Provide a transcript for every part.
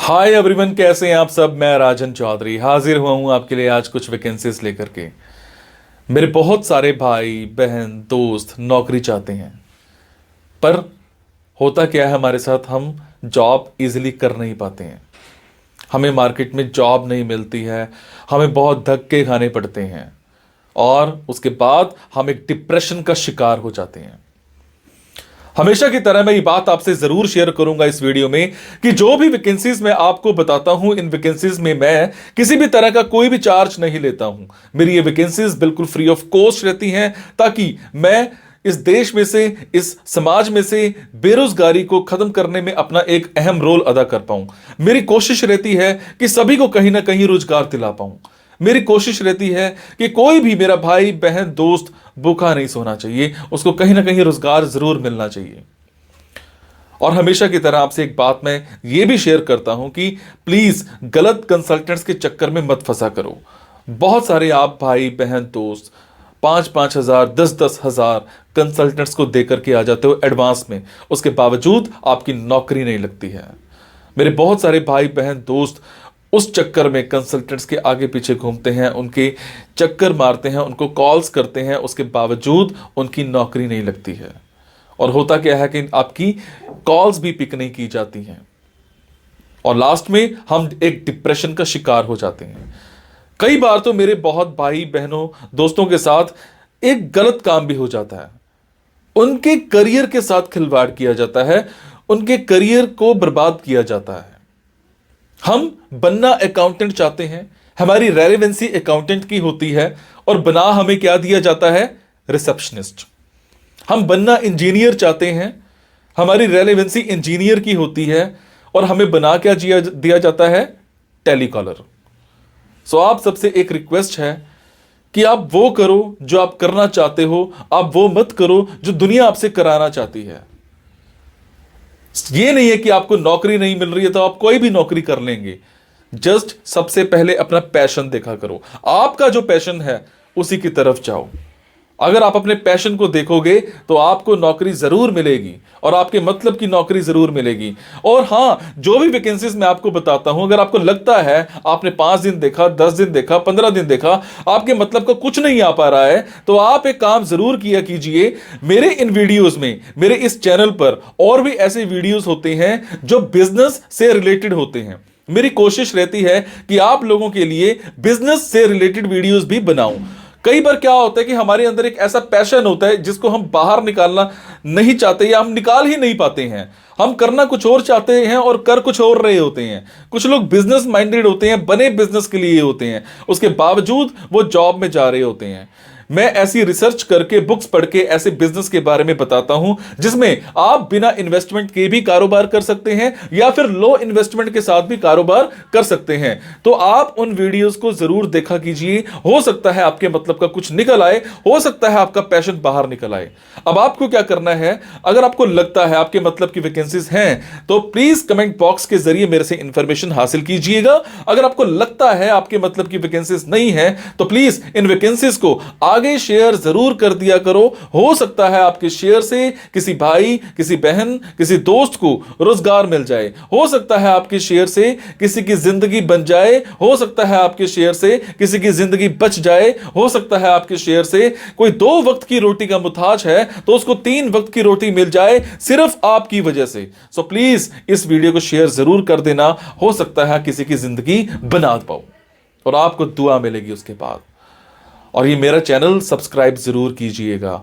Hi everyone, कैसे हैं आप सब। मैं राजन चौधरी हाजिर हुआ हूं आपके लिए आज कुछ वैकेंसीज लेकर के। मेरे बहुत सारे भाई बहन दोस्त नौकरी चाहते हैं, पर होता क्या है हमारे साथ, हम जॉब इजीली कर नहीं पाते हैं। हमें मार्केट में जॉब नहीं मिलती है, हमें बहुत धक्के खाने पड़ते हैं और उसके बाद हम एक डिप्रेशन का शिकार हो जाते हैं। हमेशा की तरह मैं ये बात आपसे जरूर शेयर करूंगा इस वीडियो में कि जो भी वैकेंसीज मैं आपको बताता हूं, इन वैकेंसीज में मैं किसी भी तरह का कोई भी चार्ज नहीं लेता हूं। मेरी ये वैकेंसीज बिल्कुल फ्री ऑफ कॉस्ट रहती हैं, ताकि मैं इस देश में से, इस समाज में से बेरोजगारी को खत्म करने में अपना एक अहम रोल अदा कर पाऊं। मेरी कोशिश रहती है कि सभी को कहीं ना कहीं रोजगार दिला पाऊं। मेरी कोशिश रहती है कि कोई भी मेरा भाई बहन दोस्त भूखा नहीं सोना चाहिए, उसको कहीं ना कहीं रोजगार जरूर मिलना चाहिए। और हमेशा की तरह आपसे एक बात मैं ये भी शेयर करता हूं कि प्लीज गलत कंसल्टेंट्स के चक्कर में मत फंसा करो। बहुत सारे आप भाई बहन दोस्त 5,000 10,000 कंसल्टेंट्स को देकर के आ जाते हो एडवांस में, उसके बावजूद आपकी नौकरी नहीं लगती है। मेरे बहुत सारे भाई बहन दोस्त उस चक्कर में कंसल्टेंट्स के आगे पीछे घूमते हैं, उनके चक्कर मारते हैं, उनको कॉल्स करते हैं, उसके बावजूद उनकी नौकरी नहीं लगती है। और होता क्या है कि आपकी कॉल्स भी पिक नहीं की जाती हैं और लास्ट में हम एक डिप्रेशन का शिकार हो जाते हैं। कई बार तो मेरे बहुत भाई बहनों दोस्तों के साथ एक गलत काम भी हो जाता है। उनके करियर के साथ खिलवाड़ किया जाता है, उनके करियर को बर्बाद किया जाता है। हम बनना अकाउंटेंट चाहते हैं, हमारी रेलेवेंसी अकाउंटेंट की होती है और बना हमें क्या दिया जाता है, रिसेप्शनिस्ट। हम बनना इंजीनियर चाहते हैं, हमारी रेलेवेंसी इंजीनियर की होती है और हमें बना क्या दिया जाता है, टेलीकॉलर। सो आप सबसे एक रिक्वेस्ट है कि आप वो करो जो आप करना चाहते हो, आप वो मत करो जो दुनिया आपसे कराना चाहती है। ये नहीं है कि आपको नौकरी नहीं मिल रही है तो आप कोई भी नौकरी कर लेंगे। जस्ट सबसे पहले अपना पैशन देखा करो, आपका जो पैशन है उसी की तरफ जाओ। अगर आप अपने पैशन को देखोगे तो आपको नौकरी जरूर मिलेगी और आपके मतलब की नौकरी जरूर मिलेगी। और हां, जो भी वैकेंसीज मैं आपको बताता हूं, अगर आपको लगता है आपने 5 दिन देखा, 10 दिन देखा, 15 दिन देखा, आपके मतलब का कुछ नहीं आ पा रहा है, तो आप एक काम जरूर किया कीजिए। मेरे इन वीडियोस में, मेरे इस चैनल पर और भी ऐसे वीडियोस होते हैं जो बिजनेस से रिलेटेड होते हैं। मेरी कोशिश रहती है कि आप लोगों के लिए बिजनेस से रिलेटेड वीडियोस भी बनाऊं। कई बार क्या होता है कि हमारे अंदर एक ऐसा पैशन होता है जिसको हम बाहर निकालना नहीं चाहते या हम निकाल ही नहीं पाते हैं। हम करना कुछ और चाहते हैं और कर कुछ और रहे होते हैं। कुछ लोग बिजनेस माइंडेड होते हैं, बने बिजनेस के लिए होते हैं, उसके बावजूद वो जॉब में जा रहे होते हैं। मैं ऐसी रिसर्च करके, बुक्स पढ़ के ऐसे बिजनेस के बारे में बताता हूं जिसमें आप बिना इन्वेस्टमेंट के भी कारोबार कर सकते हैं या फिर लो इन्वेस्टमेंट के साथ भी कारोबार कर सकते हैं। तो आप उन वीडियोस को जरूर देखा कीजिए। हो सकता है आपके मतलब का कुछ निकल आए, हो सकता है आपका पैशन बाहर निकल आए। अब आपको क्या करना है, अगर आपको लगता है आपके मतलब की वैकेंसीज हैं तो प्लीज कमेंट बॉक्स के जरिए मेरे से इंफॉर्मेशन हासिल कीजिएगा। अगर आपको लगता है आपके मतलब की वैकेंसीज नहीं है तो प्लीज इन वैकेंसीज को आगे शेयर जरूर कर दिया करो। हो सकता है आपके शेयर से किसी भाई, किसी बहन, किसी दोस्त को रोजगार मिल जाए। हो सकता है आपके शेयर से किसी की जिंदगी बन जाए। हो सकता है आपके शेयर से किसी की जिंदगी बच जाए। हो सकता है आपके शेयर से कोई 2 वक्त की रोटी का मुताज है तो उसको 3 वक्त की रोटी मिल जाए, सिर्फ आपकी वजह से। सो प्लीज इस वीडियो को शेयर जरूर कर देना। हो सकता है किसी की जिंदगी बना पाओ और आपको दुआ मिलेगी उसके बाद। और ये मेरा चैनल सब्सक्राइब जरूर कीजिएगा।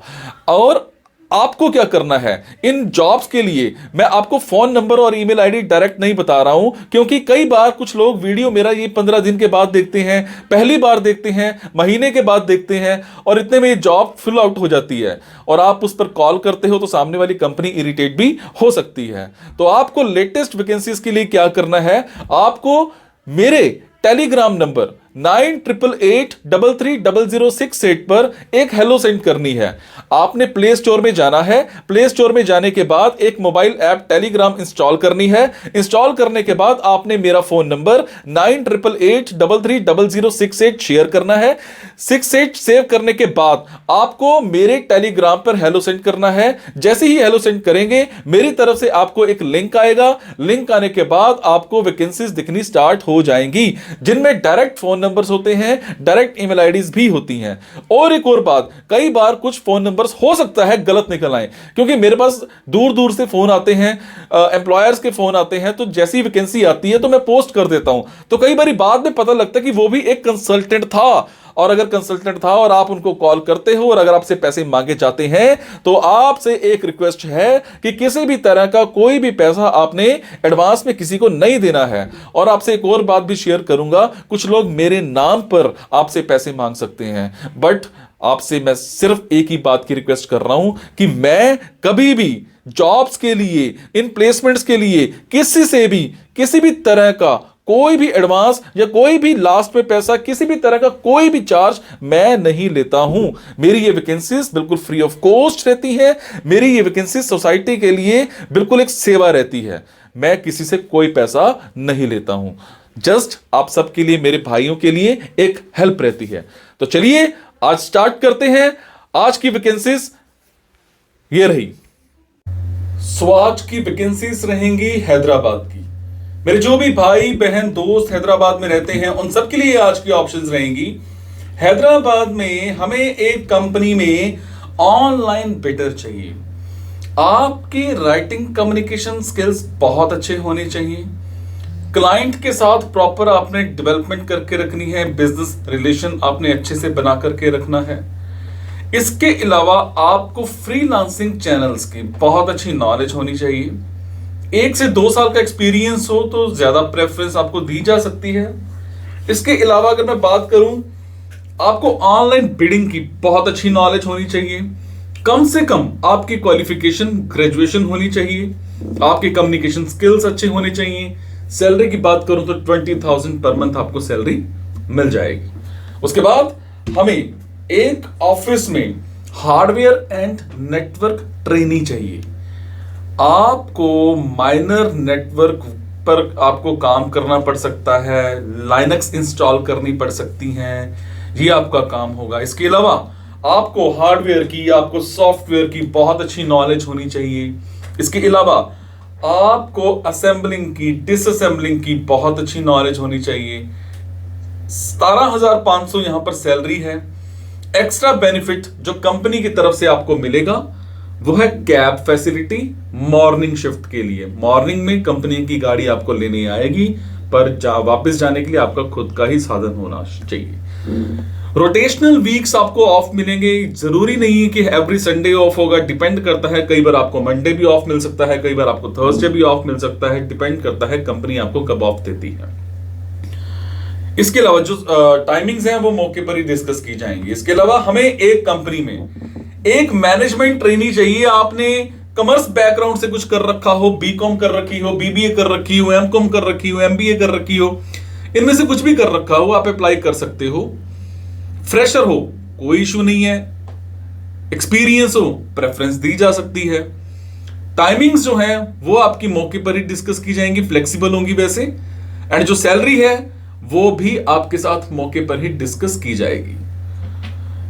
और आपको क्या करना है, इन जॉब्स के लिए मैं आपको फोन नंबर और ईमेल आईडी डायरेक्ट नहीं बता रहा हूं, क्योंकि कई बार कुछ लोग वीडियो मेरा ये 15 दिन के बाद देखते हैं, पहली बार देखते हैं, महीने के बाद देखते हैं और इतने में ये जॉब फिल आउट हो जाती है और आप उस पर कॉल करते हो तो सामने वाली कंपनी इरिटेट भी हो सकती है। तो आपको लेटेस्ट वैकेंसीज के लिए क्या करना है, आपको मेरे टेलीग्राम नंबर 9888330068 पर एक हेलो सेंड करनी है। आपने प्ले स्टोर में जाना है, प्ले स्टोर में जाने के बाद एक मोबाइल ऐप टेलीग्राम इंस्टॉल करनी है। इंस्टॉल करने के बाद आपने मेरा फोन नंबर 9888330068 शेयर करना है। 68 सेव करने के बाद आपको मेरे टेलीग्राम पर हेलो सेंड करना है। जैसे ही हेलो सेंड करेंगे मेरी तरफ से आपको एक लिंक आएगा। लिंक आने के बाद आपको वैकेंसीज दिखनी स्टार्ट हो जाएंगी, जिनमें डायरेक्ट फोन नंबर्स होते हैं, डायरेक्ट ईमेल आईडीज भी होती हैं। और एक और बात, कई बार कुछ फोन नंबर्स हो सकता है गलत निकल आए, क्योंकि मेरे पास दूर दूर से फोन आते हैं, एम्प्लॉयर्स के फोन आते हैं, तो जैसी वैकेंसी आती है तो मैं पोस्ट कर देता हूं। तो कई बार बाद में पता लगता है कि वो भी एक कंसल्टेंट था, और अगर कंसल्टेंट था और आप उनको कॉल करते हो और अगर आपसे पैसे मांगे जाते हैं तो आपसे एक रिक्वेस्ट है कि किसी भी तरह का कोई भी पैसा आपने एडवांस में किसी को नहीं देना है। और आपसे एक और बात भी शेयर करूंगा, कुछ लोग मेरे नाम पर आपसे पैसे मांग सकते हैं, बट आपसे मैं सिर्फ एक ही बात की रिक्वेस्ट कर रहा हूं कि मैं कभी भी जॉब्स के लिए, इन प्लेसमेंट्स के लिए किसी से भी किसी भी तरह का कोई भी एडवांस या कोई भी लास्ट में पैसा, किसी भी तरह का कोई भी चार्ज मैं नहीं लेता हूं। मेरी ये वैकेंसीज बिल्कुल फ्री ऑफ कॉस्ट रहती है। मेरी ये वैकेंसीज सोसाइटी के लिए बिल्कुल एक सेवा रहती है। मैं किसी से कोई पैसा नहीं लेता हूं, जस्ट आप सबके लिए, मेरे भाइयों के लिए एक हेल्प रहती है। तो चलिए आज स्टार्ट करते हैं। आज की वैकेंसीज ये रही। सो आज की वैकेंसीज रहेंगी हैदराबाद की। मेरे जो भी भाई बहन दोस्त हैदराबाद में रहते हैं उन सबके लिए आज की ऑप्शंस रहेंगी। हैदराबाद में हमें एक कंपनी में ऑनलाइन बिडर चाहिए। आपकी राइटिंग कम्युनिकेशन स्किल्स बहुत अच्छे होने चाहिए। क्लाइंट के साथ प्रॉपर आपने डेवलपमेंट करके रखनी है, बिजनेस रिलेशन आपने अच्छे से बना करके रखना है। इसके अलावा आपको फ्रीलांसिंग चैनल्स की बहुत अच्छी नॉलेज होनी चाहिए। 1 से 2 साल का एक्सपीरियंस हो तो ज्यादा प्रेफरेंस आपको दी जा सकती है। इसके अलावा अगर मैं बात करूं, आपको ऑनलाइन बिडिंग की बहुत अच्छी नॉलेज होनी चाहिए। कम से कम आपकी क्वालिफिकेशन ग्रेजुएशन होनी चाहिए। आपके कम्युनिकेशन स्किल्स अच्छे होने चाहिए। सैलरी की बात करूं तो 20,000 पर मंथ आपको सैलरी मिल जाएगी। उसके बाद हमें एक ऑफिस में हार्डवेयर एंड नेटवर्क ट्रेनी चाहिए। आपको माइनर नेटवर्क पर आपको काम करना पड़ सकता है, लाइनक्स इंस्टॉल करनी पड़ सकती हैं, ये आपका काम होगा। इसके अलावा आपको हार्डवेयर की, आपको सॉफ्टवेयर की बहुत अच्छी नॉलेज होनी चाहिए। इसके अलावा आपको असेंबलिंग की, डिसअसेंबलिंग की बहुत अच्छी नॉलेज होनी चाहिए। 17,500 यहां पर सैलरी है। एक्स्ट्रा बेनिफिट जो कंपनी की तरफ से आपको मिलेगा वो है कैब फैसिलिटी मॉर्निंग शिफ्ट के लिए। मॉर्निंग में कंपनी की गाड़ी आपको लेने आएगी, पर वापस जाने के लिए आपका खुद का ही साधन होना चाहिए। रोटेशनल वीक्स आपको ऑफ मिलेंगे। जरूरी नहीं है कि एवरी संडे ऑफ होगा, डिपेंड करता है। कई बार आपको मंडे भी ऑफ मिल सकता है, कई बार आपको थर्सडे भी ऑफ मिल सकता है, डिपेंड करता है कंपनी आपको कब ऑफ देती है। इसके अलावा जो टाइमिंग्स हैं वो मौके पर ही डिस्कस की जाएंगी। इसके अलावा हमें एक कंपनी में एक मैनेजमेंट ट्रेनी चाहिए। आपने कॉमर्स बैकग्राउंड से कुछ कर रखा हो, बीकॉम कर रखी हो, बीबीए कर रखी हो, एमकॉम कर रखी हो, एमबीए कर रखी हो, इनमें से कुछ भी कर रखा हो, आप अप्लाई कर सकते हो। फ्रेशर हो कोई इशू नहीं है, एक्सपीरियंस हो प्रेफरेंस दी जा सकती है। टाइमिंग्स जो है वो आपकी मौके पर ही डिस्कस की जाएंगी, फ्लेक्सिबल होंगी वैसे। एंड जो सैलरी है वो भी आपके साथ मौके पर ही डिस्कस की जाएगी।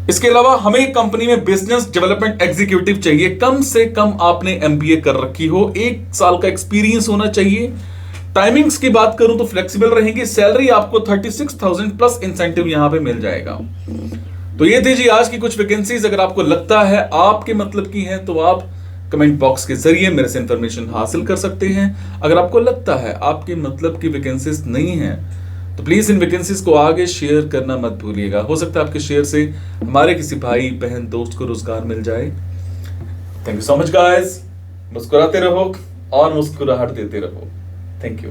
इसके अलावा हमें एक कंपनी में बिजनेस डेवलपमेंट एग्जीक्यूटिव चाहिए। कम से कम आपने एमबीए कर रखी हो, 1 साल का एक्सपीरियंस होना चाहिए। टाइमिंग्स की बात करूं तो फ्लेक्सिबल रहेंगी। सैलरी आपको 36,000 प्लस इंसेंटिव यहां पे मिल जाएगा। तो ये थी जी आज की कुछ वैकेंसीज। अगर आपको लगता है आपके मतलब की है तो आप कमेंट बॉक्स के जरिए मेरे से इंफॉर्मेशन हासिल कर सकते हैं। अगर आपको लगता है आपके मतलब की वैकेंसीज नहीं है तो प्लीज इन वैकेंसीज को आगे शेयर करना मत भूलिएगा। हो सकता है आपके शेयर से हमारे किसी भाई बहन दोस्त को रोजगार मिल जाए। Thank you so much guys. मुस्कुराते रहो और मुस्कुराहट देते रहो। Thank you.